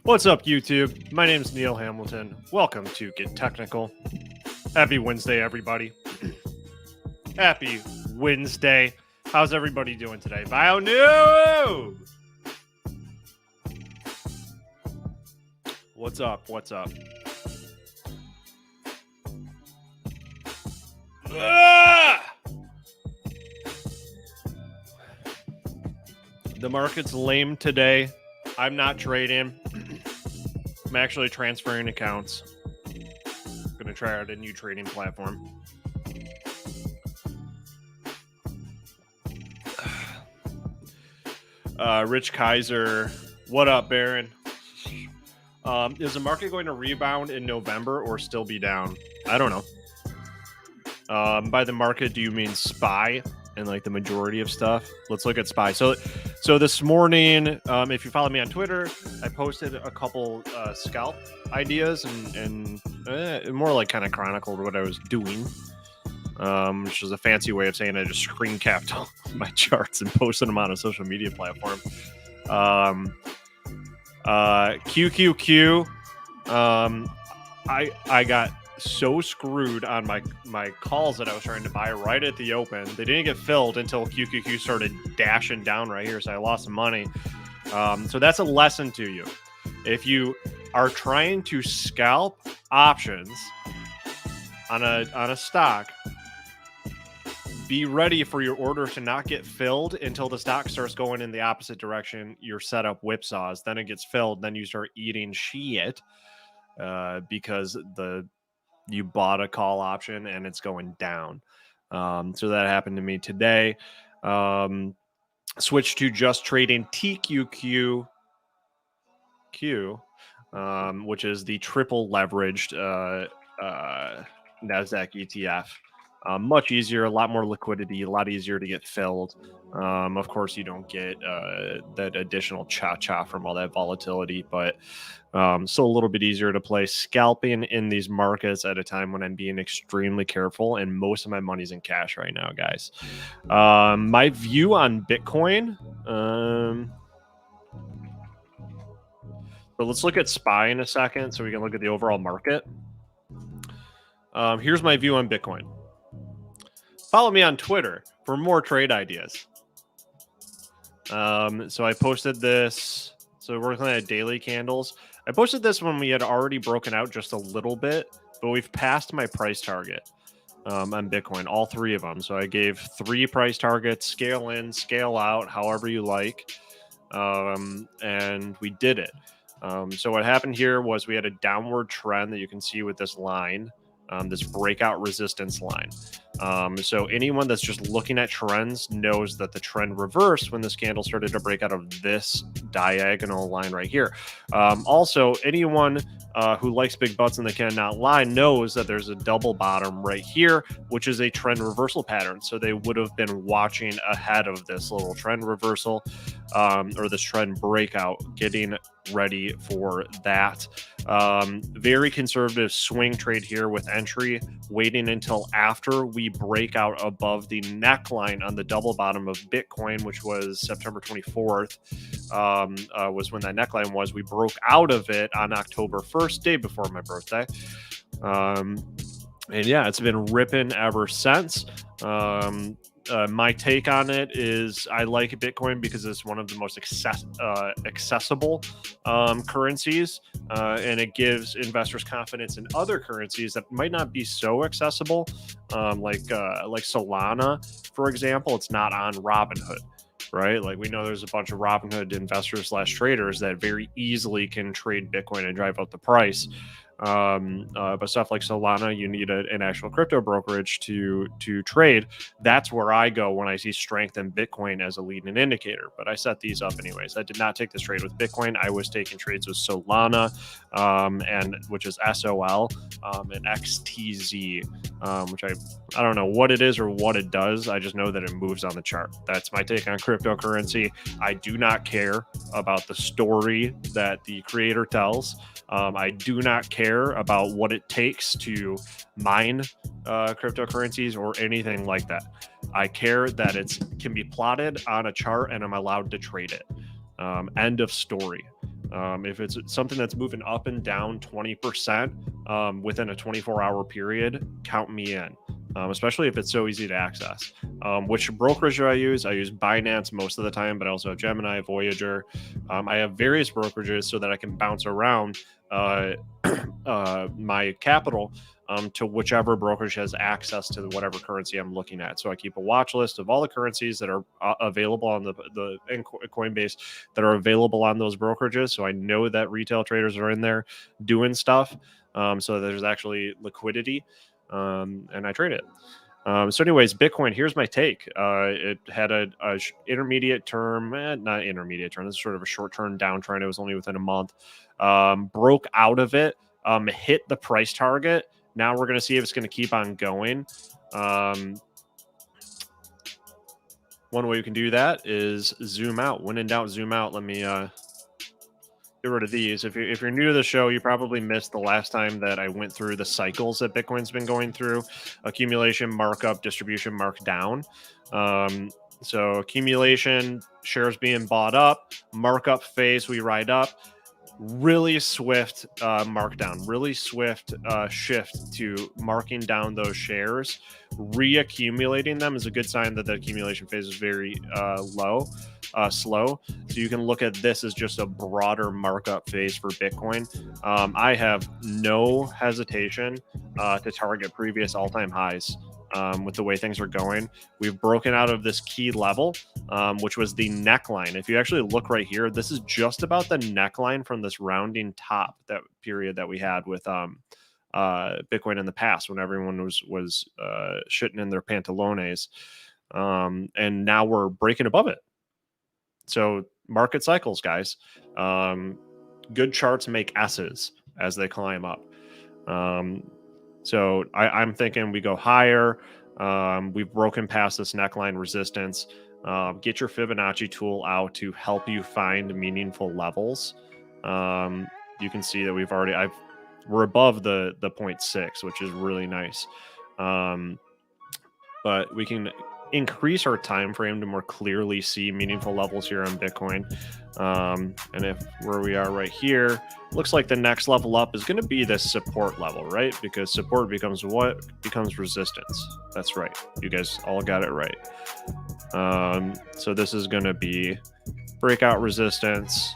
What's up, YouTube? My name is Neal Hamilton. Welcome to Get Technical. Happy Wednesday, everybody. Happy Wednesday. How's everybody doing today? Bio New! What's up? What's up? The market's lame today. I'm not trading. I'm actually transferring accounts. I'm going to try out a new trading platform. Rich Kaiser, what up, Baron? Is the market going to rebound in November or still be down? I don't know. By the market, do you mean SPY and like the majority of stuff? Let's look at SPY. So this morning, if you follow me on Twitter, I posted a couple scalp ideas and more like kind of chronicled what I was doing, which is a fancy way of saying I just screen capped all my charts and posted them on a social media platform. QQQ, I got so screwed on my calls that I was trying to buy right at the open. They didn't get filled until QQQ started dashing down right here, so I lost some money. So that's a lesson to you. If you are trying to scalp options on a stock, be ready for your order to not get filled until the stock starts going in the opposite direction. Your setup whipsaws, then it gets filled, then you start eating shit because you bought a call option and it's going down. So that happened to me today. Switched to just trading TQQQ, which is the triple leveraged NASDAQ ETF. Much easier, a lot more liquidity, a lot easier to get filled. Of course, you don't get that additional cha-cha from all that volatility, but still a little bit easier to play. Scalping in these markets at a time when I'm being extremely careful, and most of my money's in cash right now, guys. My view on Bitcoin, So let's look at SPY in a second so we can look at the overall market. Here's my view on Bitcoin. Follow me on Twitter for more trade ideas. So I posted this. So we're looking at daily candles. I posted this when we had already broken out just a little bit, but we've passed my price target on Bitcoin, all three of them. So I gave 3 price targets, scale in, scale out, however you like. And we did it. So what happened here was we had a downward trend that you can see with this line, this breakout resistance line. So anyone that's just looking at trends knows that the trend reversed when this candle started to break out of this diagonal line right here. Also, anyone who likes big butts and they cannot lie knows that there's a double bottom right here, which is a trend reversal pattern. So they would have been watching ahead of this little trend reversal or this trend breakout, getting ready for that. Very conservative swing trade here with entry, waiting until after we break out above the neckline on the double bottom of Bitcoin, which was September 24th, was when that neckline was. We broke out of it on October 1st, day before my birthday. And yeah, it's been ripping ever since. My take on it is I like Bitcoin because it's one of the most accessible currencies, and it gives investors confidence in other currencies that might not be so accessible, like Solana, for example. It's not on Robinhood, right? Like we know there's a bunch of Robinhood investors / traders that very easily can trade Bitcoin and drive up the price. But stuff like Solana, you need an actual crypto brokerage to trade. That's where I go when I see strength in Bitcoin as a leading indicator. But I set these up anyways. I did not take this trade with Bitcoin. I was taking trades with Solana, and which is SOL, and XTZ, which I don't know what it is or what it does. I just know that it moves on the chart. That's my take on cryptocurrency. I do not care about the story that the creator tells. I do not care about what it takes to mine cryptocurrencies or anything like that. I care that it can be plotted on a chart and I'm allowed to trade it. End of story. If it's something that's moving up and down 20% within a 24-hour period, count me in. Especially if it's so easy to access. Which brokerage do I use? I use Binance most of the time, but I also have Gemini, Voyager. I have various brokerages so that I can bounce around my capital to whichever brokerage has access to whatever currency I'm looking at. So I keep a watch list of all the currencies that are available on the Coinbase that are available on those brokerages. So I know that retail traders are in there doing stuff. So there's actually liquidity. And I trade it. So anyways, Bitcoin, here's my take. It had a intermediate term, not intermediate term. This is sort of a short-term downtrend. It was only within a month. Broke out of it, hit the price target. Now we're going to see if it's going to keep on going. One way you can do that is zoom out. When in doubt, zoom out. Let me get rid of these. If you're new to the show, you probably missed the last time that I went through the cycles that Bitcoin's been going through: accumulation, markup, distribution, markdown. So accumulation, shares being bought up, markup phase, we ride up. Really swift markdown, really swift shift to marking down those shares. Reaccumulating them is a good sign that the accumulation phase is very slow. So you can look at this as just a broader markup phase for Bitcoin. I have no hesitation to target previous all-time highs. With the way things are going, we've broken out of this key level, which was the neckline. If you actually look right here, this is just about the neckline from this rounding top, that period that we had with Bitcoin in the past, when everyone was shitting in their pantalones, and now we're breaking above it. So market cycles, guys. Good charts make S's as they climb up. So I'm thinking we go higher. We've broken past this neckline resistance. Get your Fibonacci tool out to help you find meaningful levels. You can see that we're above the 0.6, which is really nice. But we can increase our time frame to more clearly see meaningful levels here on Bitcoin. And if where we are right here, looks like the next level up is going to be this support level, right? Because support becomes what? Becomes resistance. That's right. You guys all got it right. So this is going to be breakout resistance.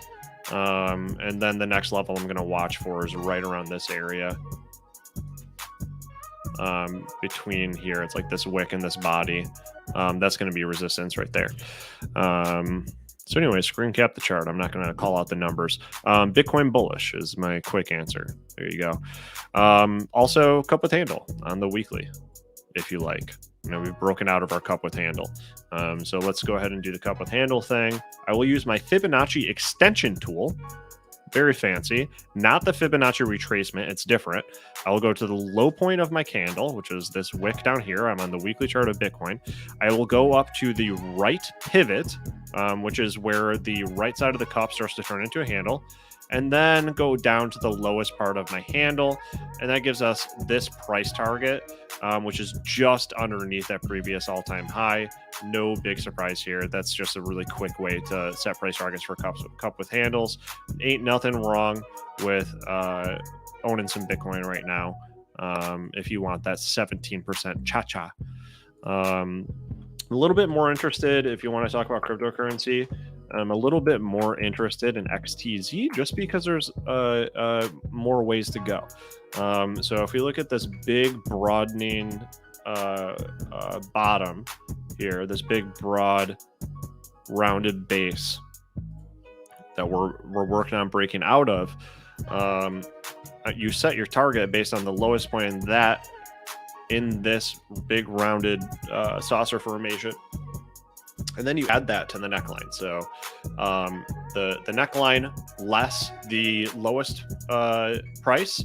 And then the next level I'm going to watch for is right around this area. Between here, it's like this wick and this body. That's going to be resistance right there. So anyway, screen cap the chart. I'm not going to call out the numbers. Bitcoin bullish is my quick answer. There you go. Also, cup with handle on the weekly, if you like. You know, we've broken out of our cup with handle. So let's go ahead and do the cup with handle thing. I will use my Fibonacci extension tool. Very fancy. Not the Fibonacci retracement. It's different. I will go to the low point of my candle, which is this wick down here. I'm on the weekly chart of Bitcoin. I will go up to the right pivot, which is where the right side of the cup starts to turn into a handle, and then go down to the lowest part of my handle. And that gives us this price target, which is just underneath that previous all-time high. No big surprise here. That's just a really quick way to set price targets for cup with handles. Ain't nothing wrong with owning some Bitcoin right now. If you want that 17% cha-cha. A little bit more interested, if you want to talk about cryptocurrency, I'm a little bit more interested in XTZ just because there's more ways to go. So if we look at this big broadening bottom here, this big broad rounded base that we're working on breaking out of, you set your target based on the lowest point in that in this big rounded saucer formation. And then you add that to the neckline. So the neckline less the lowest price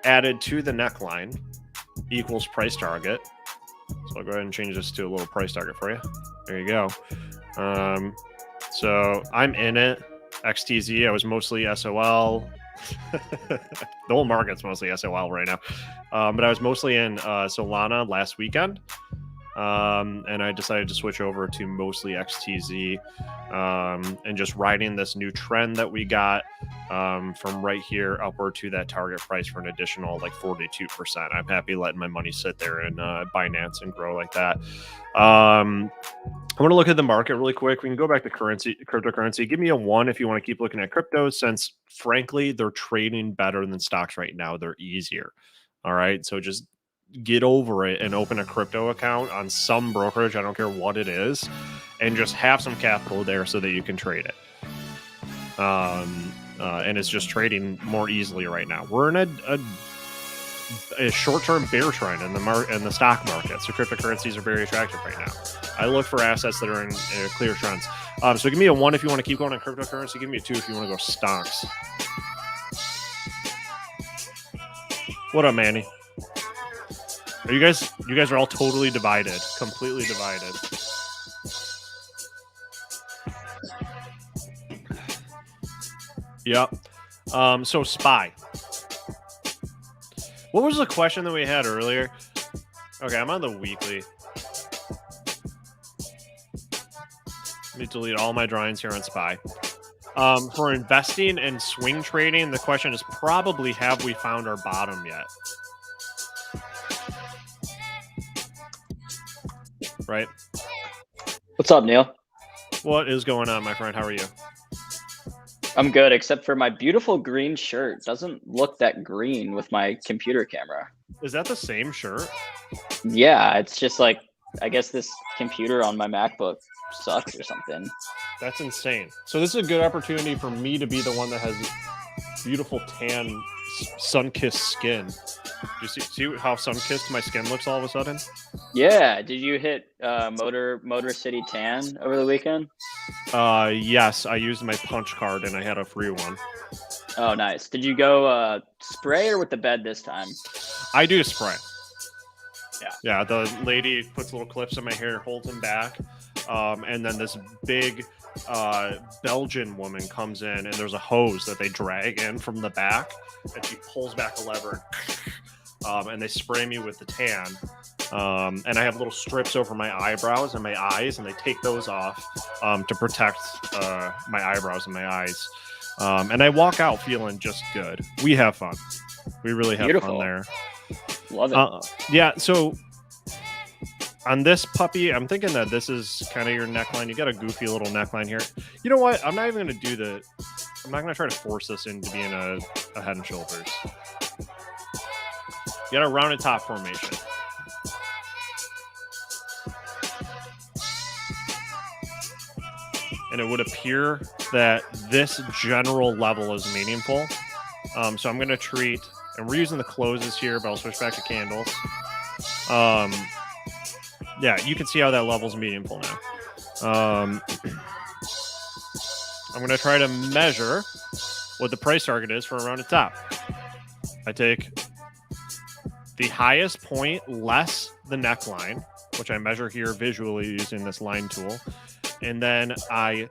added to the neckline equals price target. So I'll go ahead and change this to a little price target for you. There you go. So I'm in it. XTZ, I was mostly SOL. The whole market's mostly SOL right now. But I was mostly in Solana last weekend. And I decided to switch over to mostly XTZ, and just riding this new trend that we got from right here upward to that target price for an additional like 42%. I'm happy letting my money sit there in Binance and grow like that. I want to look at the market really quick. We can go back to cryptocurrency. Give me a 1 if you want to keep looking at crypto, since frankly, they're trading better than stocks right now. They're easier. All right. So just get over it and open a crypto account on some brokerage. I don't care what it is, and just have some capital there so that you can trade it. And it's just trading more easily right now. We're in a short-term bear trend in the stock market, so cryptocurrencies are very attractive right now. I look for assets that are in clear trends. So give me a 1 if you want to keep going on cryptocurrency. Give me a 2 if you want to go stocks. What up, Manny? You guys are all totally divided, completely divided. Yep. So SPY. What was the question that we had earlier? Okay, I'm on the weekly. Let me delete all my drawings here on SPY. For investing and swing trading, the question is probably, have we found our bottom yet? Right? What's up, Neil? What is going on, my friend? How are you? I'm good, except for my beautiful green shirt doesn't look that green with my computer camera. Is that the same shirt? Yeah, it's just like, I guess this computer on my MacBook sucks or something. That's insane. So this is a good opportunity for me to be the one that has beautiful tan, sun-kissed skin. Do you see how sun-kissed my skin looks all of a sudden? Yeah, did you hit Motor City Tan over the weekend? Yes, I used my punch card and I had a free one. Oh, nice. Did you go spray or with the bed this time? I do spray. Yeah, the lady puts little clips in my hair, holds them back, and then this big Belgian woman comes in, and there's a hose that they drag in from the back, and she pulls back a lever, and they spray me with the tan. And I have little strips over my eyebrows and my eyes, and they take those off to protect my eyebrows and my eyes. And I walk out feeling just good. We have fun. We really have fun there. Love it. Yeah, so on this puppy, I'm thinking that this is kind of your neckline. You got a goofy little neckline here. You know what? I'm not even going to do I'm not going to try to force this into being a head and shoulders. You got a rounded top formation. And it would appear that this general level is meaningful. So I'm going to treat, and we're using the closes here, but I'll switch back to candles. Yeah, you can see how that level's meaningful now. I'm going to try to measure what the price target is for a rounded top. I take the highest point less the neckline, which I measure here visually using this line tool. And then I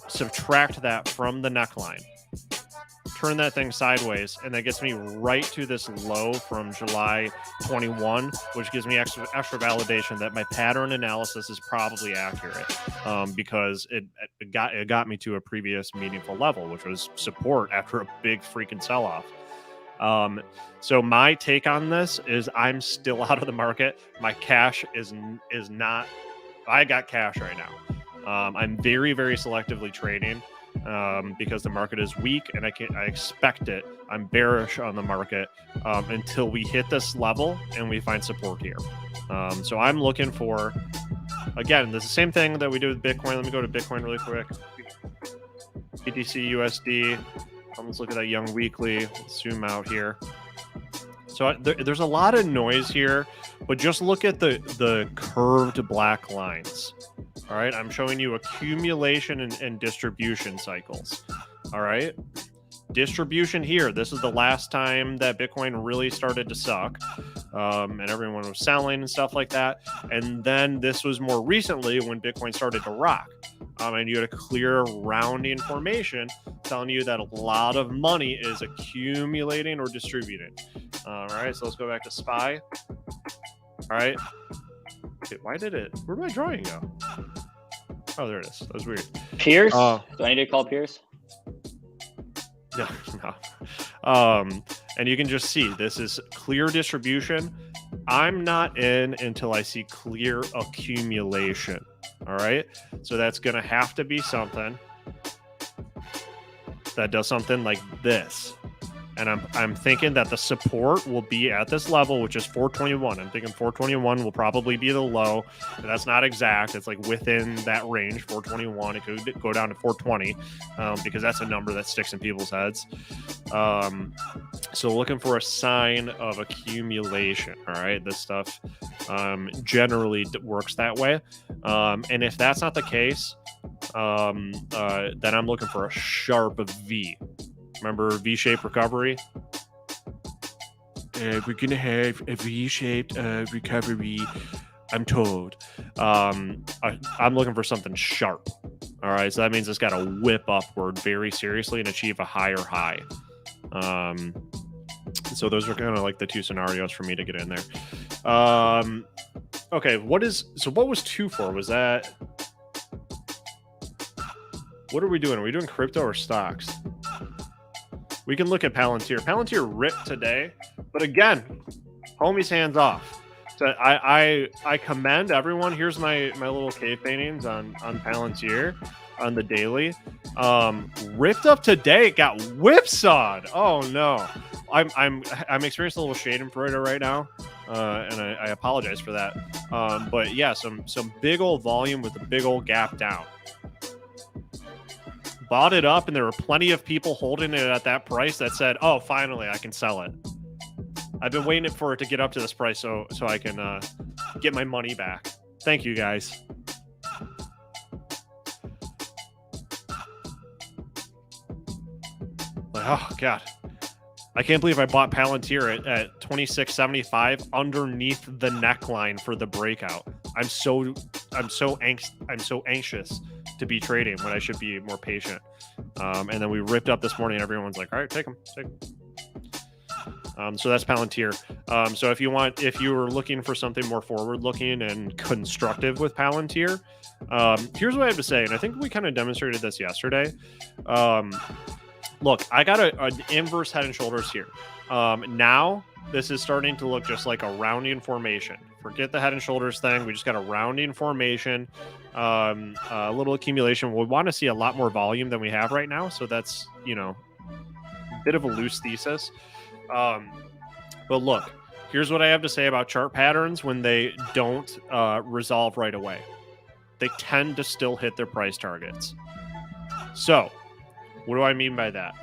subtract that from the neckline, turn that thing sideways, and that gets me right to this low from July 21, which gives me extra validation that my pattern analysis is probably accurate, because it got me to a previous meaningful level, which was support after a big freaking sell-off. So my take on this is I'm still out of the market. My cash is not. I got cash right now. I'm very, very selectively trading because the market is weak and I expect it. I'm bearish on the market until we hit this level and we find support here. So I'm looking for, again, this is the same thing that we did with Bitcoin. Let me go to Bitcoin really quick. BTC USD. Let's look at that young weekly. Let's zoom out here. So there's a lot of noise here, but just look at the curved black lines. All right, I'm showing you accumulation and distribution cycles. All right, distribution here. This is the last time that Bitcoin really started to suck, and everyone was selling and stuff like that. And then this was more recently when Bitcoin started to rock, and you had a clear rounding formation telling you that a lot of money is accumulating or distributing. All right, so let's go back to SPY. All right. Okay, where'd my drawing go? Oh, there it is. That was weird. Pierce? Do I need to call Pierce? No. And you can just see this is clear distribution. I'm not in until I see clear accumulation. All right. So that's going to have to be something that does something like this. And I'm thinking that the support will be at this level, which is 421. I'm thinking 421 will probably be the low. But that's not exact. It's like within that range, 421. It could go down to 420 because that's a number that sticks in people's heads. So looking for a sign of accumulation. All right, this stuff generally works that way. And if that's not the case, then I'm looking for a sharp V. Remember V-shaped recovery? We're going to have a V-shaped recovery, I'm told. I'm looking for something sharp. All right, so that means it's got to whip upward very seriously and achieve a higher high. So those are kind of like the two scenarios for me to get in there. Okay, what was 2 for? Was that... What are we doing? Are we doing crypto or stocks? We can look at Palantir. Palantir ripped today, but again, homie's hands off. So I commend everyone. Here's my little cave paintings on Palantir on the daily. Ripped up today, got whipsawed. Oh no, I'm experiencing a little shade in Florida right now, and I apologize for that. But yeah, some big old volume with a big old gap down. Bought it up, and there were plenty of people holding it at that price that said, "Oh, finally, I can sell it." I've been waiting for it to get up to this price so I can get my money back. Thank you, guys. Like, oh god, I can't believe I bought Palantir at $26.75 underneath the neckline for the breakout. I'm so anxious to be trading when I should be more patient. And then we ripped up this morning and everyone's like, all right, take them. So that's Palantir. So if you were looking for something more forward-looking and constructive with Palantir, here's what I have to say, and I think we kind of demonstrated this yesterday. Look, I got an inverse head and shoulders here. Now this is starting to look just like a rounding formation. Forget the head and shoulders thing. We just got a rounding formation, a little accumulation. We want to see a lot more volume than we have right now. So that's, a bit of a loose thesis. But look, here's what I have to say about chart patterns when they don't resolve right away. They tend to still hit their price targets. So what do I mean by that?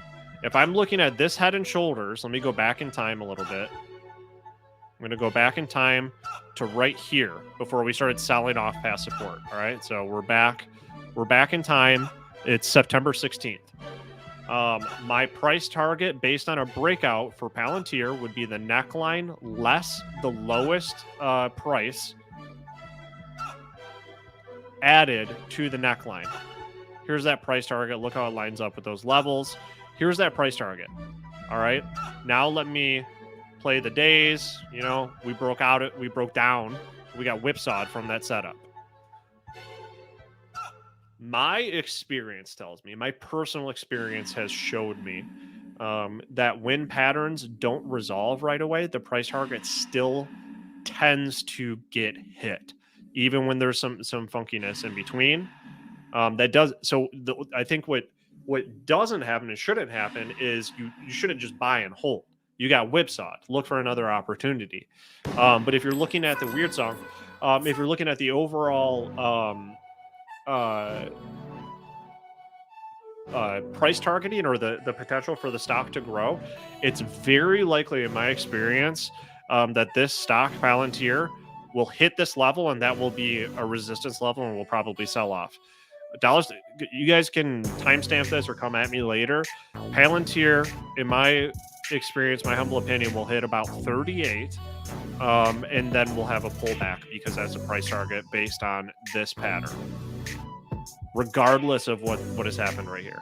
If I'm looking at this head and shoulders, let me go back in time a little bit. I'm going to go back in time to right here before we started selling off past support. All right. So we're back in time. It's September 16th. My price target based on a breakout for Palantir would be the neckline less the lowest price added to the neckline. Here's that price target. Look how it lines up with those levels. Here's that price target. All right. Now let me play the days. We broke down. We got whipsawed from that setup. My experience tells me, my personal experience has showed me that when patterns don't resolve right away, the price target still tends to get hit, even when there's some funkiness in between. I think what doesn't happen and shouldn't happen is you shouldn't just buy and hold. You got whipsawed. Look for another opportunity. But if you're looking at the weird song, if you're looking at the overall price targeting or the potential for the stock to grow, it's very likely, in my experience, that this stock, Palantir, will hit this level, and that will be a resistance level, and will probably sell off. Dollars, you guys can timestamp this or come at me later. Palantir, in my experience, my humble opinion, will hit about 38, and then we'll have a pullback because that's a price target based on this pattern, regardless of what has happened right here.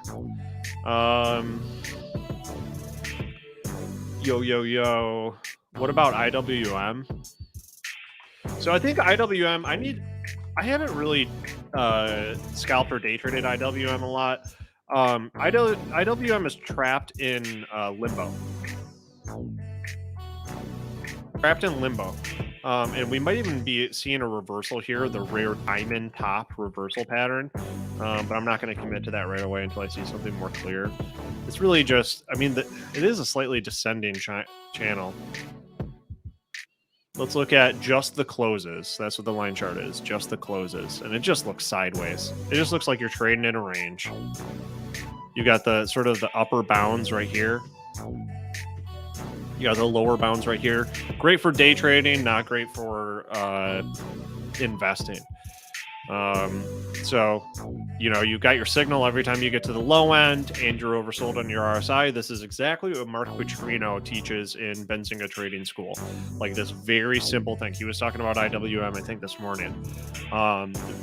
Yo. What about IWM? So I think IWM, I haven't really scalped or day traded IWM a lot. IWM is trapped in limbo. And we might even be seeing a reversal here, the rare diamond top reversal pattern. But I'm not going to commit to that right away until I see something more clear. It's really just, it is a slightly descending channel. Let's look at just the closes. That's what the line chart is, just the closes. And it just looks sideways. It just looks like you're trading in a range. You got the sort of the upper bounds right here. You got the lower bounds right here. Great for day trading, not great for investing. So, you've got your signal every time you get to the low end and you're oversold on your RSI. This is exactly what Mark Petrino teaches in Benzinga Trading School. Like this very simple thing. He was talking about IWM, I think, this morning.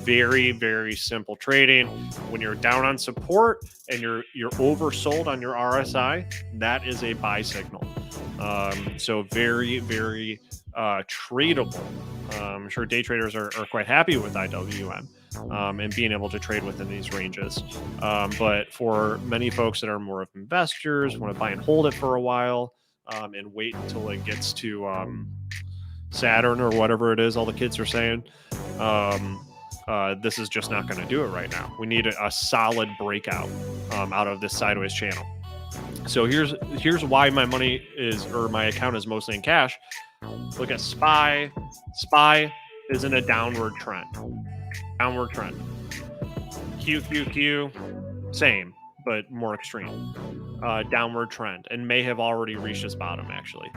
Very, very simple trading. When you're down on support and you're oversold on your RSI, that is a buy signal. So very, very tradable. I'm sure day traders are quite happy with IWM and being able to trade within these ranges. But for many folks that are more of investors, want to buy and hold it for a while and wait until it gets to Saturn or whatever it is all the kids are saying, this is just not going to do it right now. We need a solid breakout out of this sideways channel. So here's why my my account is mostly in cash. Look at SPY. SPY is in a downward trend. QQQ, same, but more extreme. Downward trend, and may have already reached its bottom, actually.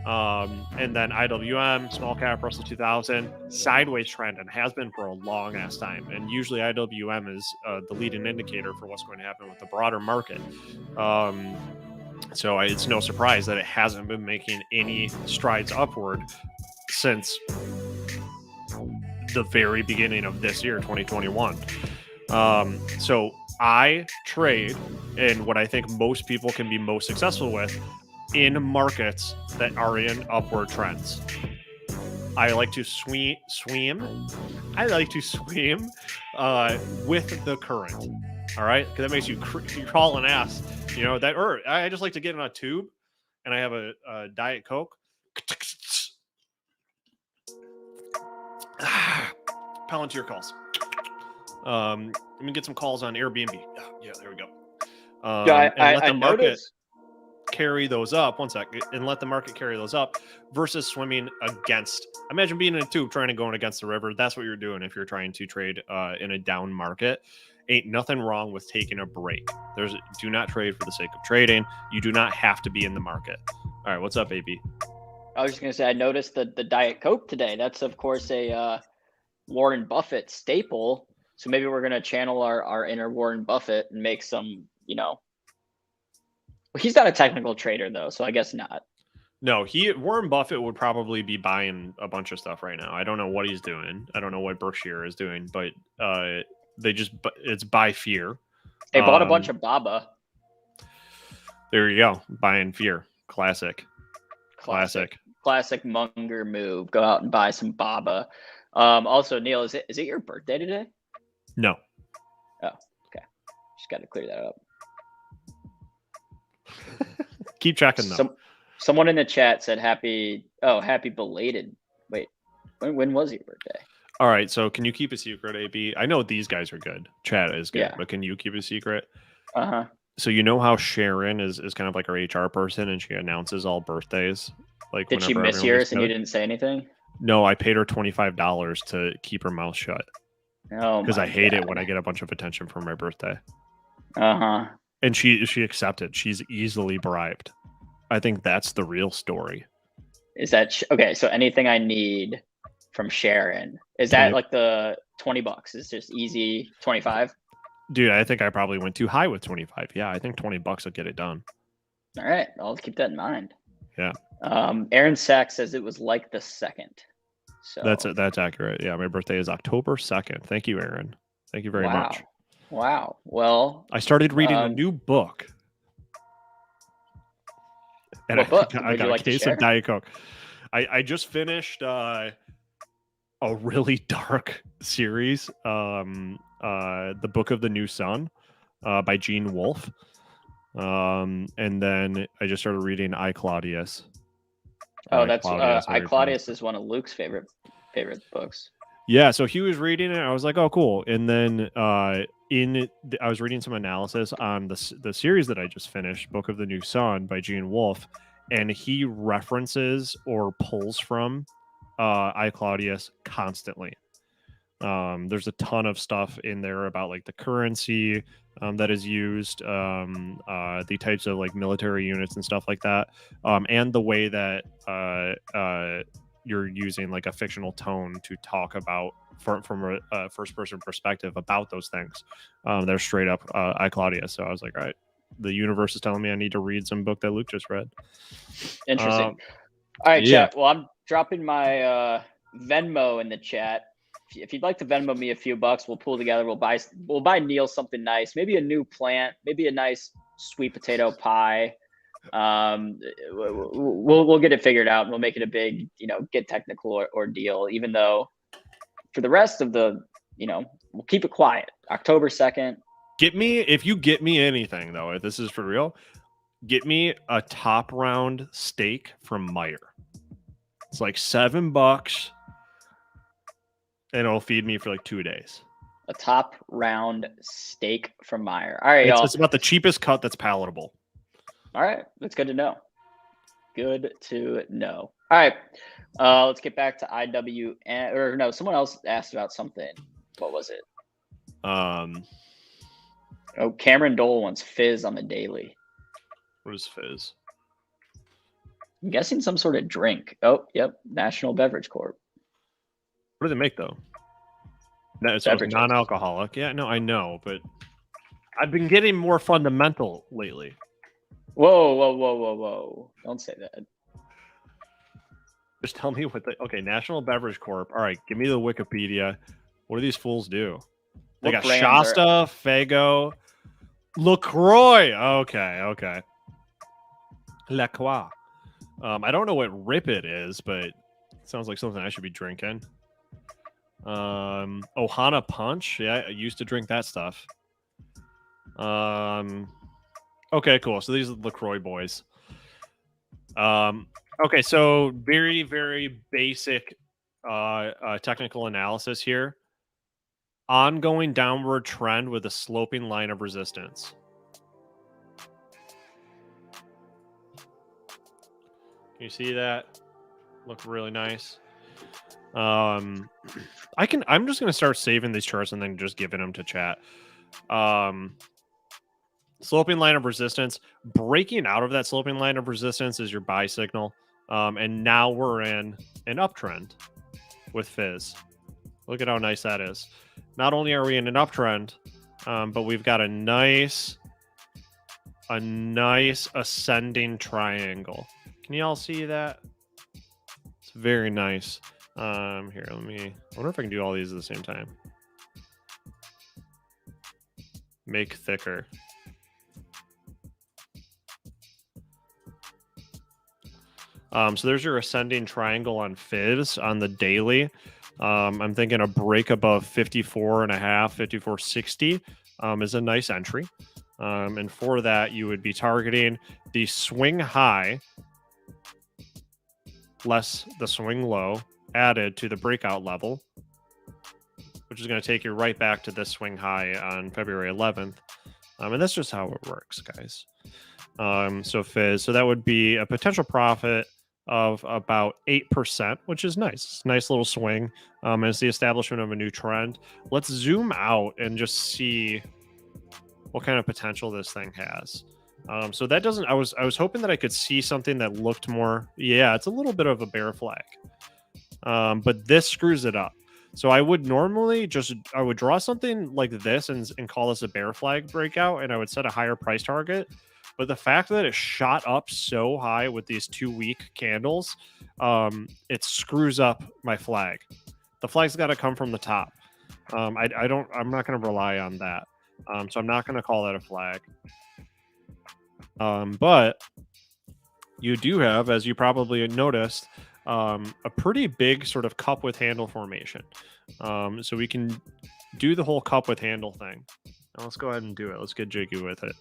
And then IWM, small cap, Russell 2000, sideways trend, and has been for a long ass time. And usually IWM is the leading indicator for what's going to happen with the broader market. So it's no surprise that it hasn't been making any strides upward since the very beginning of this year, 2021. So I trade in what I think most people can be most successful with, in markets that are in upward trends. I like to swim. I like to swim with the current. All right, because that makes you crawl an ass. You know that. Or I just like to get in a tube, and I have a Diet Coke. Palantir calls. Let me get some calls on Airbnb. Yeah, there we go. And let the market carry those up. One sec, and let the market carry those up versus swimming against. Imagine being in a tube trying to go against the river. That's what you're doing if you're trying to trade in a down market. Ain't nothing wrong with taking a break. Do not trade for the sake of trading. You do not have to be in the market. All right, what's up, AB? I was just gonna say I noticed the Diet Coke today. That's of course a Warren Buffett staple. So maybe we're gonna channel our inner Warren Buffett and make some, he's not a technical trader though, so I guess not. No, Warren Buffett would probably be buying a bunch of stuff right now. I don't know what he's doing. I don't know what Berkshire is doing, but it's buy fear. They bought a bunch of Baba. There you go, buying fear. Classic Munger move. Go out and buy some Baba. Also, Neal, is it your birthday today? No. Oh, okay. Just got to clear that up. Keep checking though. Someone in the chat said happy belated. Wait, when was your birthday? All right, so can you keep a secret, AB? I know these guys are good. Chat is good, but can you keep a secret? Uh-huh. So you know how Sharon is kind of like our HR person, and she announces all birthdays. Like, did she miss yours and you didn't say anything? No, I paid her $25 to keep her mouth shut. Oh, because I hate it when I get a bunch of attention for my birthday. Uh-huh. And she accepted. She's easily bribed. I think that's the real story. Is that okay? So anything I need from Sharon, is that like the $20? Is just easy 25? Dude, I think I probably went too high with 25. Yeah, I think $20 will get it done. All right, I'll keep that in mind. Yeah. Aaron Sachs says it was like the 2nd. So that's accurate. Yeah, my birthday is October 2nd. Thank you, Aaron. Thank you very much. Wow. Well, I started reading a new book. And what book? I got a case of Diet Coke. I just finished a really dark series, The Book of the New Sun, by Gene Wolfe. And then I just started reading I, Claudius. Oh, that's I, Claudius is one of Luke's favorite books. Yeah, so he was reading it. I was like, oh, cool. And then I was reading some analysis on the series that I just finished, Book of the New Sun by Gene Wolfe, and he references or pulls from I, Claudius constantly. There's a ton of stuff in there about like the currency that is used, the types of like military units and stuff like that, and the way that you're using like a fictional tone to talk about from a first person perspective about those things. They're straight up I, Claudius. So I was like, all right, the universe is telling me I need to read some book that Luke just read. Interesting. All right, chat. Well, I'm dropping my Venmo in the chat. If you'd like to Venmo me a few bucks, we'll pull together. We'll buy Neal something nice, maybe a new plant, maybe a nice sweet potato pie. We'll get it figured out, and we'll make it a big, get technical ordeal. Even though for the rest of the, we'll keep it quiet. October 2nd. If you get me anything though, if this is for real, get me a top round steak from Meyer. It's like $7. And it'll feed me for like 2 days. A top round steak from Meyer. All right, y'all. It's about the cheapest cut that's palatable. All right, that's good to know. Good to know. All right, let's get back to IWN. Or no, someone else asked about something. What was it? Cameron Dole wants Fizz on the daily. What is Fizz? I'm guessing some sort of drink. Oh, yep, National Beverage Corp. What do they make though? It's non-alcoholic. Yeah, no, I know, but I've been getting more fundamental lately. Whoa. Don't say that. Just tell me what okay, National Beverage Corp. All right, give me the Wikipedia. What do these fools do? They got Shasta, Fago, LaCroix. Okay. La Croix. I don't know what rip it is, but it sounds like something I should be drinking. Ohana Punch. Yeah, I used to drink that stuff. Okay, cool. So these are the LaCroix boys. Okay, so very, very basic technical analysis here. Ongoing downward trend with a sloping line of resistance. Can you see that? Look really nice. I'm just gonna start saving these charts and then just giving them to chat. Sloping line of resistance. Breaking out of that sloping line of resistance is your buy signal. And now we're in an uptrend with Fizz. Look at how nice that is. Not only are we in an uptrend, but we've got a nice ascending triangle. Can you all see that? It's very nice. Here, I wonder if I can do all these at the same time. Make thicker. So there's your ascending triangle on Fibs on the daily. I'm thinking a break above 54.5, 54.60 is a nice entry. And for that, you would be targeting the swing high less the swing low added to the breakout level, which is going to take you right back to this swing high on February 11th. And that's just how it works, guys. So Fizz, so that would be a potential profit of about 8%, which is nice. It's a nice little swing. And it's the establishment of a new trend. Let's zoom out and just see what kind of potential this thing has. So that doesn't. I was hoping that I could see something that looked more. Yeah, it's a little bit of a bear flag, but this screws it up. So I would normally I would draw something like this and call this a bear flag breakout, and I would set a higher price target. But the fact that it shot up so high with these 2 week candles, it screws up my flag. The flag's got to come from the top. I'm not going to rely on that. So I'm not going to call that a flag. But you do have, as you probably noticed, a pretty big sort of cup with handle formation. So we can do the whole cup with handle thing. Now let's go ahead and do it. Let's get jiggy with it.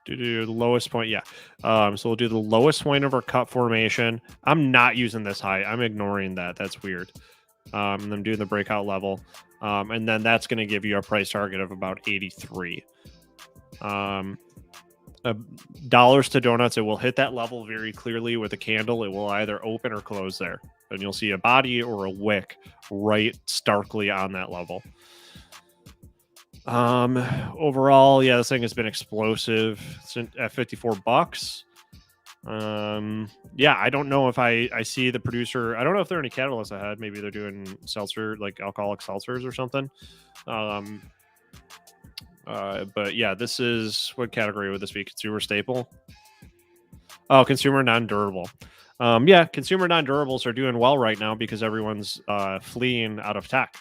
Do the lowest point, yeah. So we'll do the lowest point of our cup formation. I'm not using this high. I'm ignoring that. That's weird. And I'm doing the breakout level. And then that's going to give you a price target of about 83. Dollars to donuts, it will hit that level very clearly with a candle. It will either open or close there. And you'll see a body or a wick right starkly on that level. Overall, yeah, this thing has been explosive. It's at $54. Yeah, I don't know if I see the producer. I don't know if there are any catalysts ahead. Maybe they're doing seltzer, like alcoholic seltzers or something. But yeah, this is, what category would this be? Consumer staple? Oh, consumer non-durable. Yeah, consumer non-durables are doing well right now because everyone's fleeing out of tech.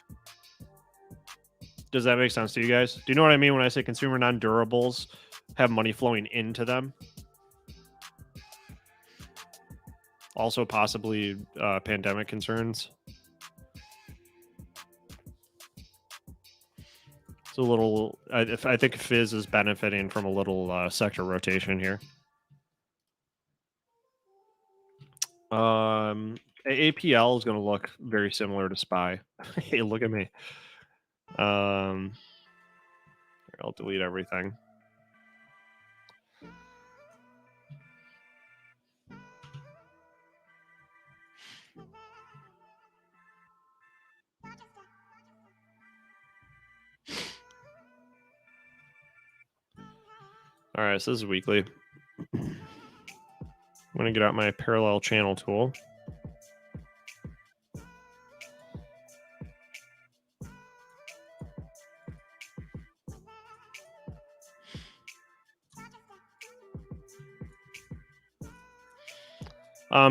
Does that make sense to you guys? Do you know what I mean when I say consumer non-durables have money flowing into them? Also possibly pandemic concerns. It's a little, I think Fizz is benefiting from a little sector rotation here. APL is going to look very similar to SPY. Hey, look at me. I'll delete everything. All right, so this is weekly. I'm going to get out my parallel channel tool.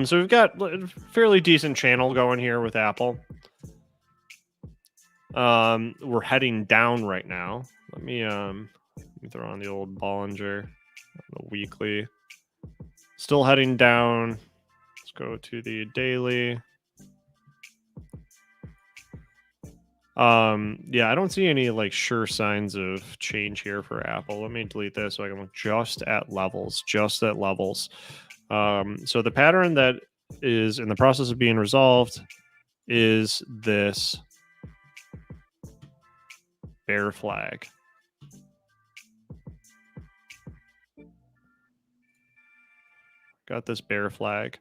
So we've got a fairly decent channel going here with Apple. We're heading down right now. Let me me throw on the old Bollinger, the weekly. Still heading down. Let's go to the daily. Yeah, I don't see any like sure signs of change here for Apple. Let me delete this so I can look just at levels. So the pattern that is in the process of being resolved is this bear flag. Got this bear flag.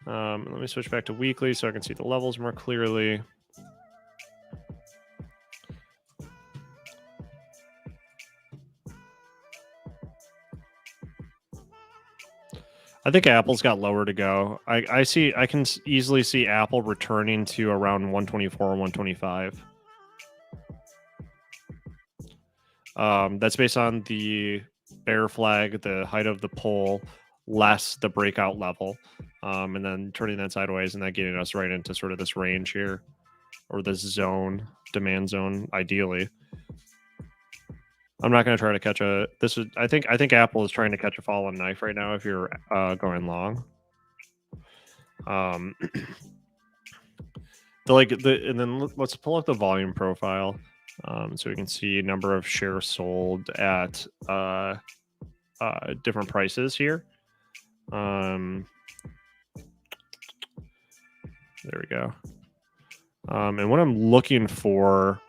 Let me switch back to weekly so I can see the levels more clearly. I think Apple's got lower to go. I can easily see Apple returning to around 124 or 125. That's based on the bear flag, the height of the pole, less the breakout level, and then turning that sideways and that getting us right into sort of this range here, or this zone, demand zone, ideally. I'm not going to try to catch a. I think Apple is trying to catch a fallen knife right now. If you're going long, and then let's pull up the volume profile, so we can see number of shares sold at different prices here. There we go. And what I'm looking for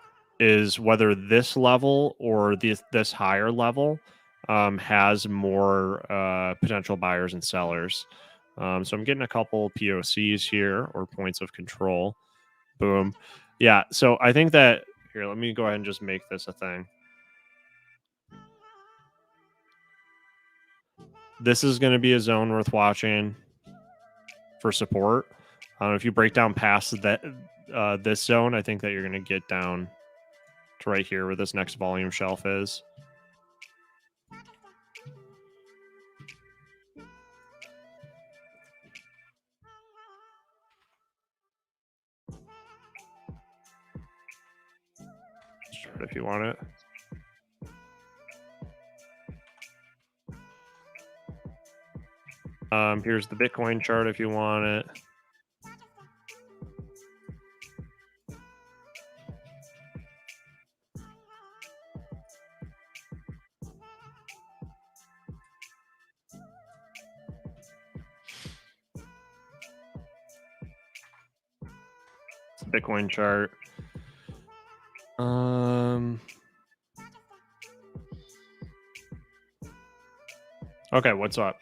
is whether this level or this higher level has more potential buyers and sellers. So I'm getting a couple POCs here, or points of control. Boom. Yeah, so I think that... Here, let me go ahead and just make this a thing. This is going to be a zone worth watching for support. If you break down past that this zone, I think that you're going to get down to right here where this next volume shelf is. Chart if you want it. Here's the Bitcoin chart if you want it. It's the Bitcoin chart. Okay, what's up?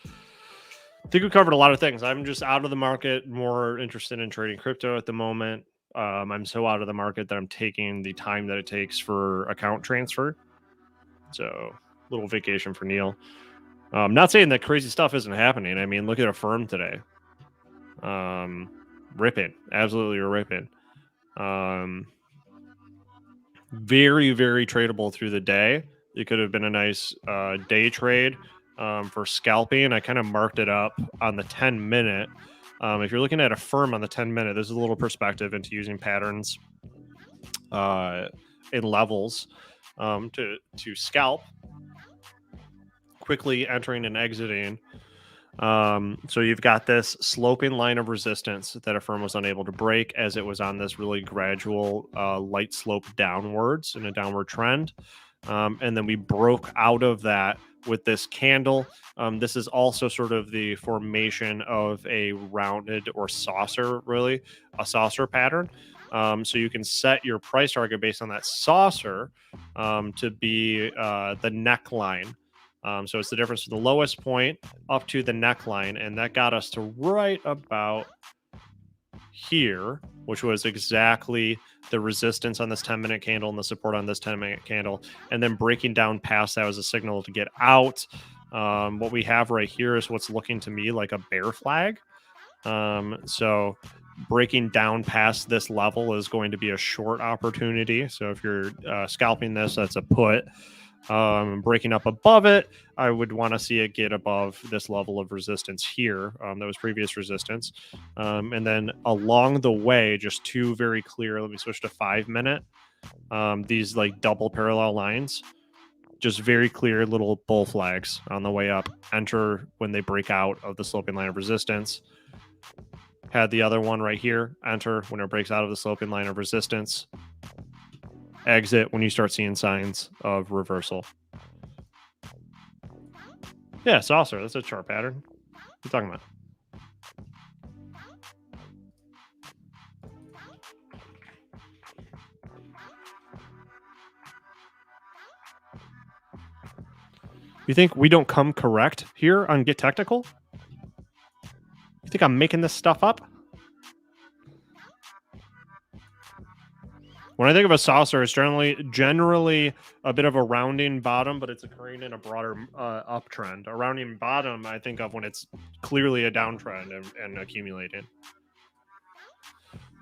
I think we covered a lot of things. I'm just out of the market, more interested in trading crypto at the moment. I'm so out of the market that I'm taking the time that it takes for account transfer. So, little vacation for Neal. Not saying that crazy stuff isn't happening. I mean, look at Affirm today. Ripping. Absolutely ripping. Very, very tradable through the day. It could have been a nice day trade for scalping. I kind of marked it up on the 10-minute. If you're looking at Affirm on the 10-minute, there's a little perspective into using patterns in levels to scalp, quickly entering and exiting. So you've got this sloping line of resistance that Affirm was unable to break, as it was on this really gradual light slope downwards in a downward trend. And then we broke out of that with this candle. This is also sort of the formation of a rounded or saucer, really a saucer pattern. So you can set your price target based on that saucer to be the neckline. So it's the difference from the lowest point up to the neckline, and that got us to right about here, which was exactly the resistance on this 10-minute candle and the support on this 10-minute candle, and then breaking down past that was a signal to get out. What we have right here is what's looking to me like a bear flag. So breaking down past this level is going to be a short opportunity. So if you're scalping this, that's a put. Breaking up above it, I would want to see it get above this level of resistance here. That was previous resistance. And then along the way, just two very clear, let me switch to 5-minute. These like double parallel lines. Just very clear little bull flags on the way up. Enter when they break out of the sloping line of resistance. Had the other one right here. Enter when it breaks out of the sloping line of resistance. Exit when you start seeing signs of reversal. Yeah, saucer. That's a chart pattern. What are you talking about? You think we don't come correct here on Get Technical? You think I'm making this stuff up? When I think of a saucer, it's generally a bit of a rounding bottom, but it's occurring in a broader uptrend. A rounding bottom, I think of when it's clearly a downtrend and accumulating.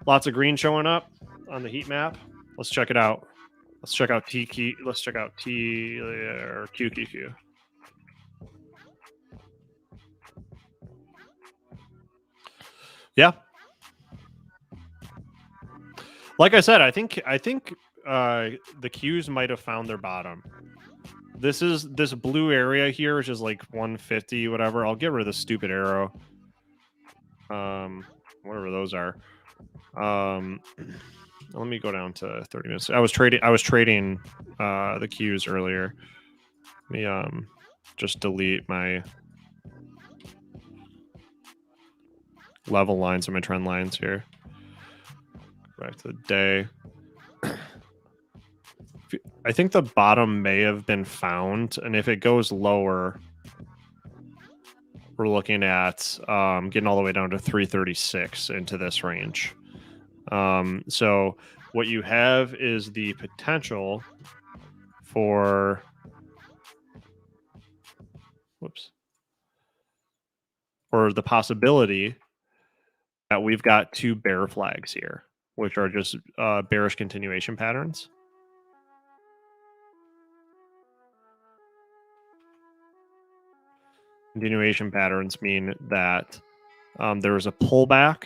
Lots of green showing up on the heat map. Let's check it out. Let's check out T key. Let's check out T or QQQ. Yeah. Like I said, I think the Qs might have found their bottom. This blue area here, which is like 150, whatever. I'll get rid of the stupid arrow. Whatever those are. Let me go down to 30 minutes. I was trading the Qs earlier. Let me just delete my level lines and my trend lines here. Back to the day. I think the bottom may have been found, and if it goes lower, we're looking at getting all the way down to 336 into this range. So what you have is the potential for or the possibility that we've got two bear flags here, which are just bearish continuation patterns. Continuation patterns mean that there is a pullback,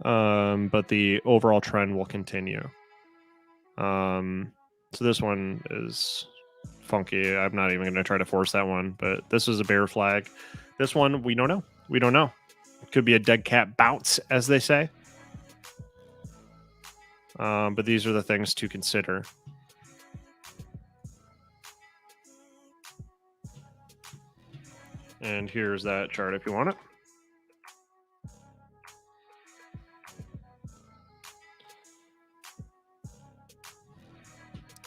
but the overall trend will continue. So this one is funky. I'm not even going to try to force that one, but this is a bear flag. This one, we don't know. We don't know. It could be a dead cat bounce, as they say. But these are the things to consider. And here's that chart if you want it.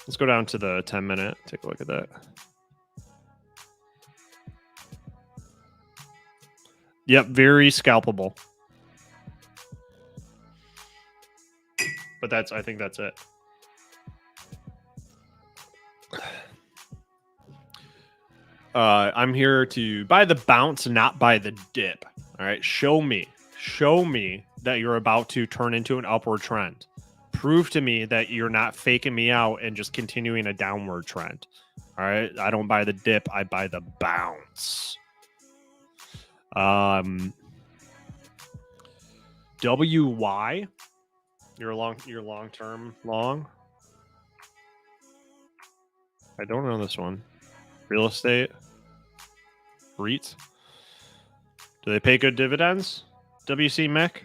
Let's go down to the 10-minute. Take a look at that. Yep, very scalpable. But I think that's it. I'm here to buy the bounce, not buy the dip. All right, show me that you're about to turn into an upward trend. Prove to me that you're not faking me out and just continuing a downward trend. All right, I don't buy the dip, I buy the bounce. WY, your long-term long. I don't know this one. Real estate, REIT. Do they pay good dividends? WC Mick.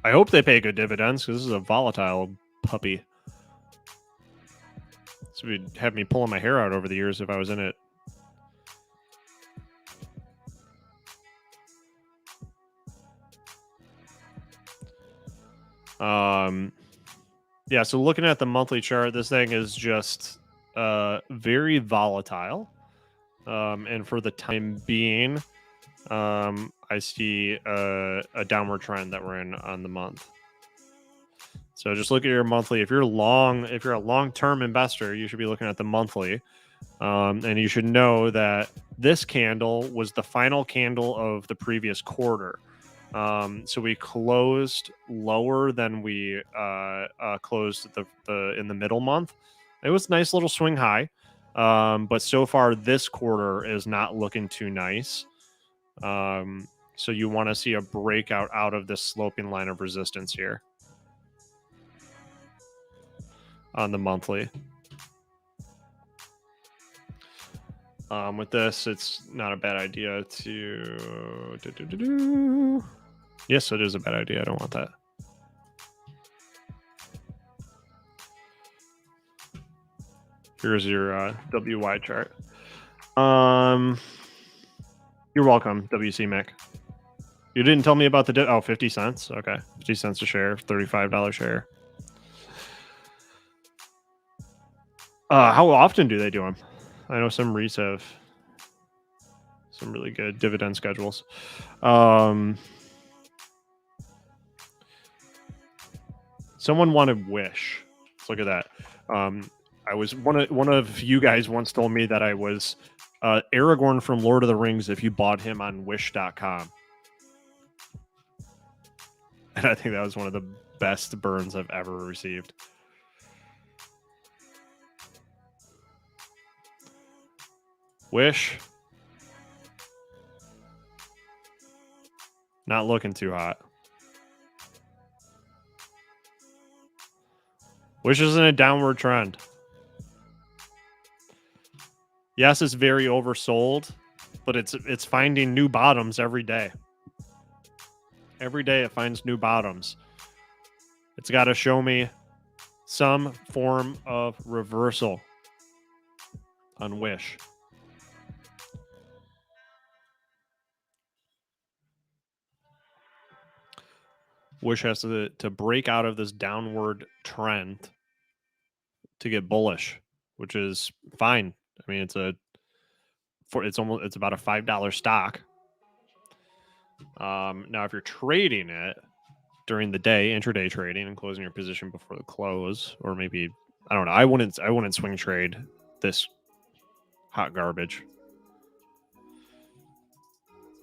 I hope they pay good dividends because this is a volatile puppy. This would have me pulling my hair out over the years if I was in it. Yeah, so looking at the monthly chart, this thing is just very volatile. And for the time being, I see a downward trend that we're in on the month. So just look at your monthly. If you're a long-term investor, you should be looking at the monthly. And you should know that this candle was the final candle of the previous quarter. So we closed lower than we closed in the middle month. It was a nice little swing high. But so far this quarter is not looking too nice. So you want to see a breakout out of this sloping line of resistance here on the monthly. With this, it's not a bad idea to... Yes, it is a bad idea. I don't want that. Here's your WY chart. You're welcome, WC Mick. You didn't tell me about the 50 cents. Okay, 50 cents a share, $35 share. How often do they do them? I know some REITs have some really good dividend schedules. Someone wanted Wish. Let's look at that. I was one of you guys once told me that I was Aragorn from Lord of the Rings if you bought him on Wish.com. And I think that was one of the best burns I've ever received. Wish. Not looking too hot. Wish is in a downward trend. Yes, it's very oversold, but it's finding new bottoms every day. Every day it finds new bottoms. It's got to show me some form of reversal on Wish. Wish has to break out of this downward trend to get bullish, which is fine. I mean, it's about a $5 stock. Now, if you're trading it during the day, intraday trading, and closing your position before the close, or maybe I don't know, I wouldn't swing trade this hot garbage.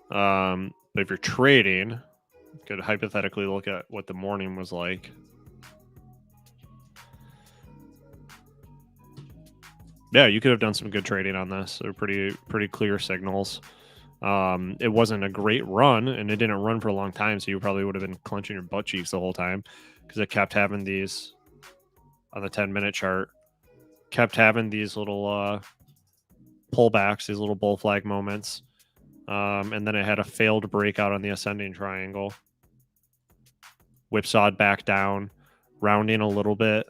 But if you're trading, you could hypothetically look at what the morning was like. Yeah, you could have done some good trading on this. They're pretty clear signals. It wasn't a great run, and it didn't run for a long time, so you probably would have been clenching your butt cheeks the whole time because it kept having these on the 10-minute chart, kept having these little pullbacks, these little bull flag moments, and then it had a failed breakout on the ascending triangle, whipsawed back down, rounding a little bit.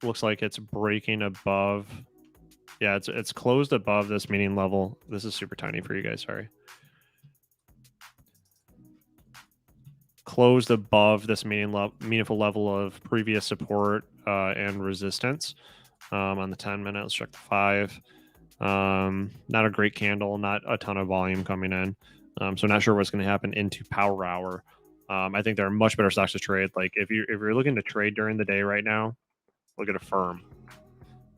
Looks like it's breaking above. Yeah, it's closed above this meeting level. This is super tiny for you guys, sorry. Closed above this meaningful level of previous support and resistance on the 10-minute. Let's check the 5. Not a great candle, not a ton of volume coming in. So not sure what's going to happen into power hour. I think there are much better stocks to trade. Like if you're looking to trade during the day right now, look at a firm.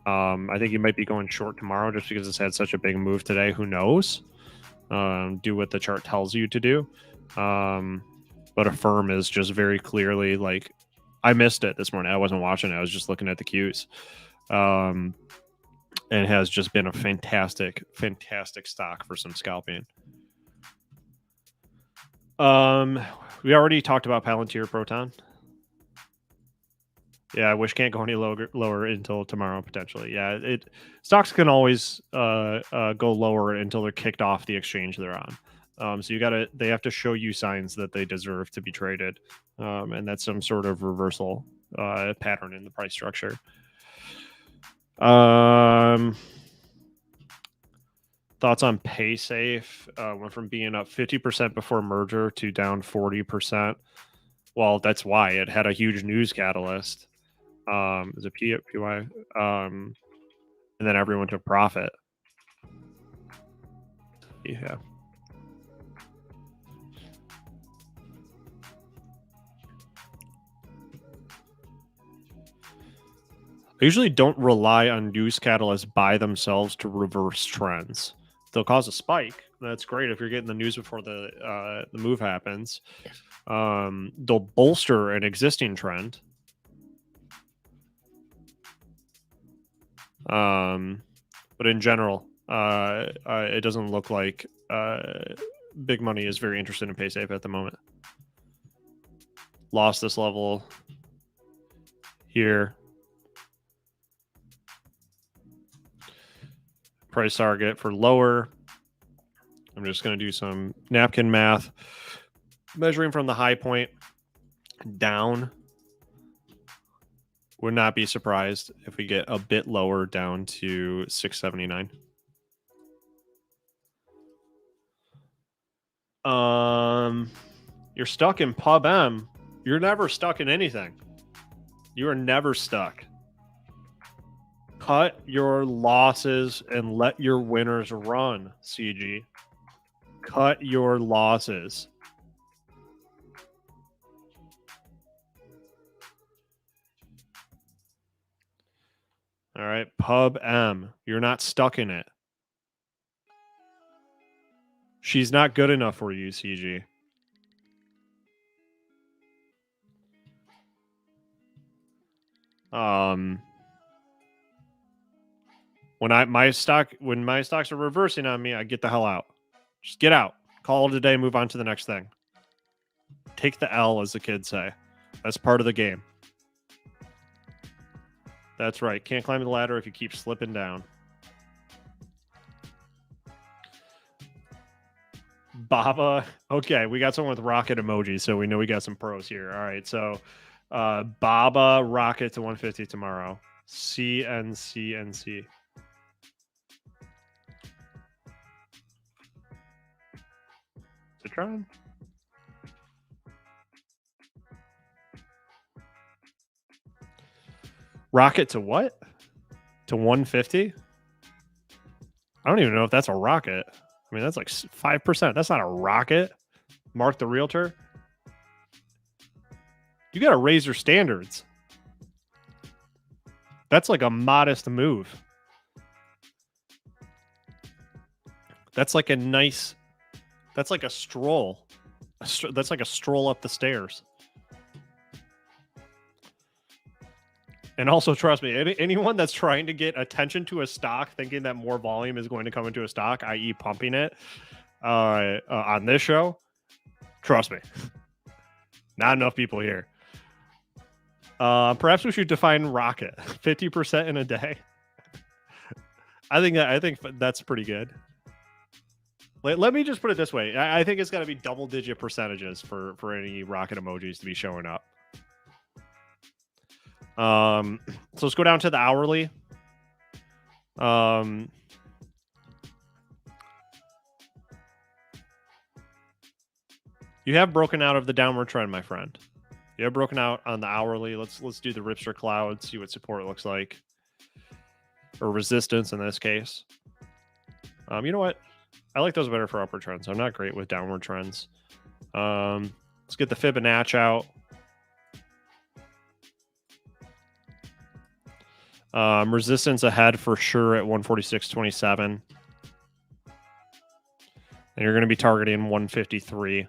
I think you might be going short tomorrow just because it's had such a big move today. Who knows? Do what the chart tells you to do. But a firm is just very clearly like, I missed it this morning. I wasn't watching it. I was just looking at the cues. And it has just been a fantastic stock for some scalping. We already talked about Palantir Proton. Yeah, Wish can't go any lower until tomorrow potentially. Yeah, stocks can always go lower until they're kicked off the exchange they're on. So they have to show you signs that they deserve to be traded, and that's some sort of reversal pattern in the price structure. Thoughts on PaySafe? Went from being up 50% before merger to down 40%. Well, that's why it had a huge news catalyst. Is it PY? And then everyone took profit. Yeah. I usually don't rely on news catalysts by themselves to reverse trends. They'll cause a spike. That's great if you're getting the news before the move happens. They'll bolster an existing trend. But in general, it doesn't look like big money is very interested in PaySafe at the moment. Lost this level here. Price target for lower. I'm just going to do some napkin math. Measuring from the high point down. Would not be surprised if we get a bit lower down to 679. You're stuck in Pub M. You're never stuck in anything. You are never stuck. Cut your losses and let your winners run, CG. Cut your losses. All right, Pub M. You're not stuck in it. She's not good enough for you, CG. When my stocks are reversing on me, I get the hell out. Just get out. Call it a day, move on to the next thing. Take the L, as the kids say. That's part of the game. That's right. Can't climb the ladder if you keep slipping down. Baba. Okay, we got someone with rocket emojis, so we know we got some pros here. All right, so Baba rocket to 150 tomorrow. CNCNC. Citron? Rocket to what? To 150? I don't even know if that's a rocket. I mean, that's like 5%. That's not a rocket. Mark the realtor. You got to raise your standards. That's like a modest move. That's like a nice... That's like a stroll. That's like a stroll up the stairs. And also, trust me, anyone that's trying to get attention to a stock, thinking that more volume is going to come into a stock, i.e. pumping it, on this show, trust me, not enough people here. Perhaps we should define rocket 50% in a day. I think that's pretty good. Let me just put it this way. I think it's got to be double-digit percentages for any rocket emojis to be showing up. So let's go down to the hourly. You have broken out of the downward trend, my friend. You have broken out on the hourly. Let's do the Ripster Cloud, see what support looks like. Or resistance in this case. You know what? I like those better for upward trends. I'm not great with downward trends. Let's get the Fibonacci out. Resistance ahead for sure at 146.27. And you're going to be targeting 153.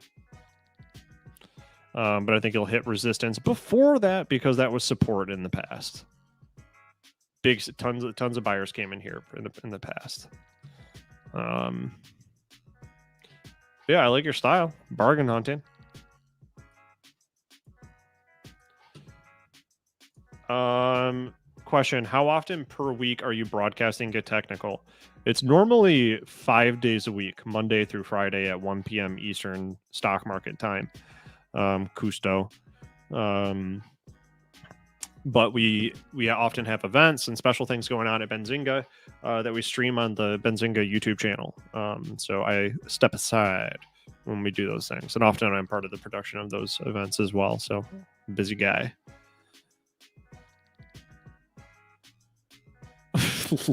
But I think you'll hit resistance before that because that was support in the past. Tons of buyers came in here in the past. Yeah, I like your style. Bargain hunting. Question: how often per week are you broadcasting Get Technical? It's normally 5 days a week, Monday through Friday at 1 p.m. Eastern stock market time. Custo. But we often have events and special things going on at Benzinga that we stream on the Benzinga YouTube channel. So I step aside when we do those things, and often I'm part of the production of those events as well. So busy guy.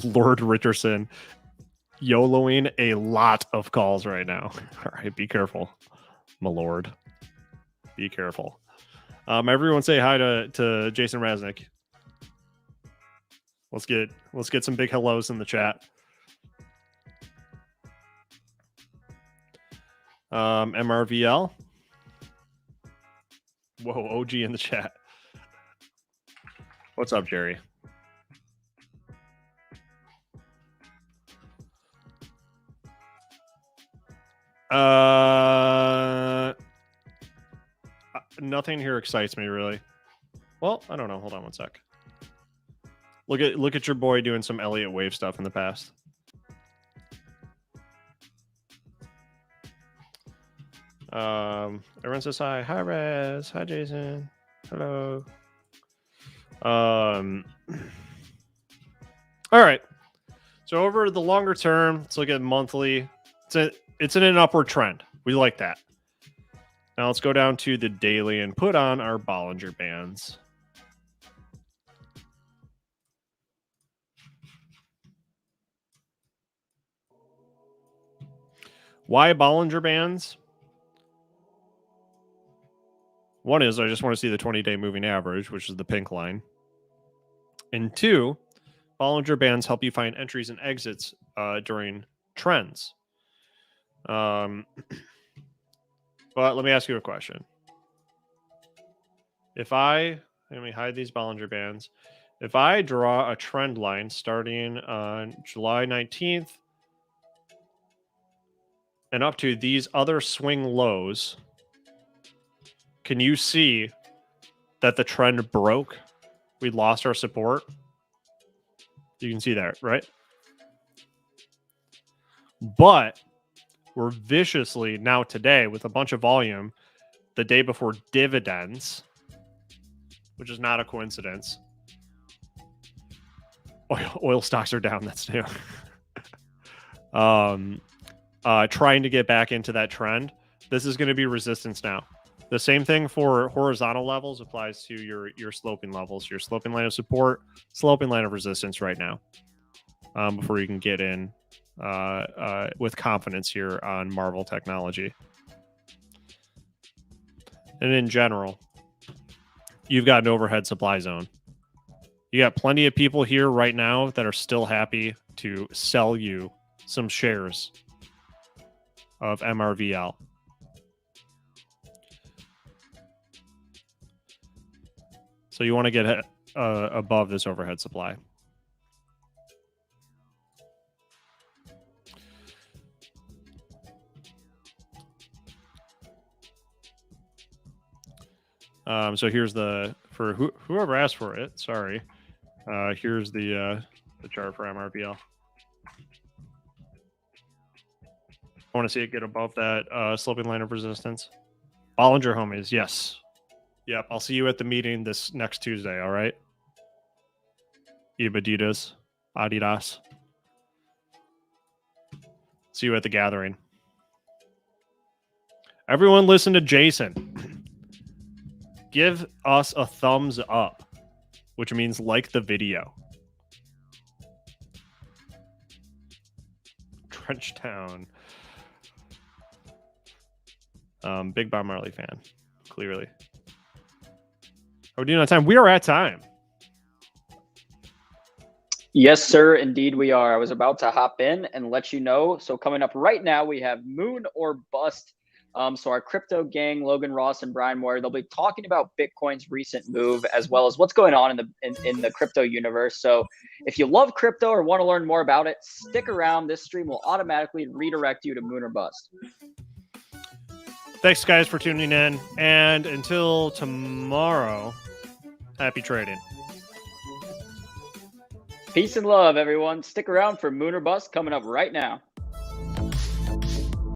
Lord Richardson YOLOing a lot of calls right now. All right, be careful, my lord. Be careful. Everyone say hi to Jason Raznick. Let's get some big hellos in the chat. MRVL. Whoa, OG in the chat. What's up, Jerry? Nothing here excites me really. Well, I don't know. Hold on one sec. Look at your boy doing some Elliott Wave stuff in the past. Everyone says hi. Hi, Rez. Hi, Jason. Hello. All right. So over the longer term, let's look at monthly. It's in an upward trend. We like that. Now let's go down to the daily and put on our Bollinger Bands. Why Bollinger Bands? One is I just want to see the 20-day moving average, which is the pink line. And two, Bollinger Bands help you find entries and exits during trends. But let me ask you a question. Let me hide these Bollinger Bands. If I draw a trend line starting on July 19th and up to these other swing lows, can you see that the trend broke? We lost our support. You can see that, right? But we're viciously now today with a bunch of volume the day before dividends, which is not a coincidence. Oil stocks are down. That's new. Trying to get back into that trend. This is going to be resistance now. The same thing for horizontal levels applies to your sloping levels, your sloping line of support, sloping line of resistance right now, before you can get in with confidence here on Marvel Technology. And in general, you've got an overhead supply zone. You got plenty of people here right now that are still happy to sell you some shares of MRVL. So you want to get above this overhead supply. So here's for whoever asked for it. Sorry. Here's the chart for MRVL. I want to see it get above that sloping line of resistance. Bollinger homies, yes. Yep, I'll see you at the meeting this next Tuesday, all right? Adidas. See you at the gathering. Everyone listen to Jason. Give us a thumbs up, which means like the video. Trenchtown. Big Bob Marley fan, clearly. Are we doing on time? We are at time. Yes, sir. Indeed, we are. I was about to hop in and let you know. So coming up right now, we have Moon or Bust. So our crypto gang, Logan Ross and Brian Moore, they'll be talking about Bitcoin's recent move as well as what's going on in the crypto universe. So if you love crypto or want to learn more about it, stick around. This stream will automatically redirect you to Moon or Bust. Thanks, guys, for tuning in. And until tomorrow, happy trading. Peace and love, everyone. Stick around for Moon or Bust coming up right now.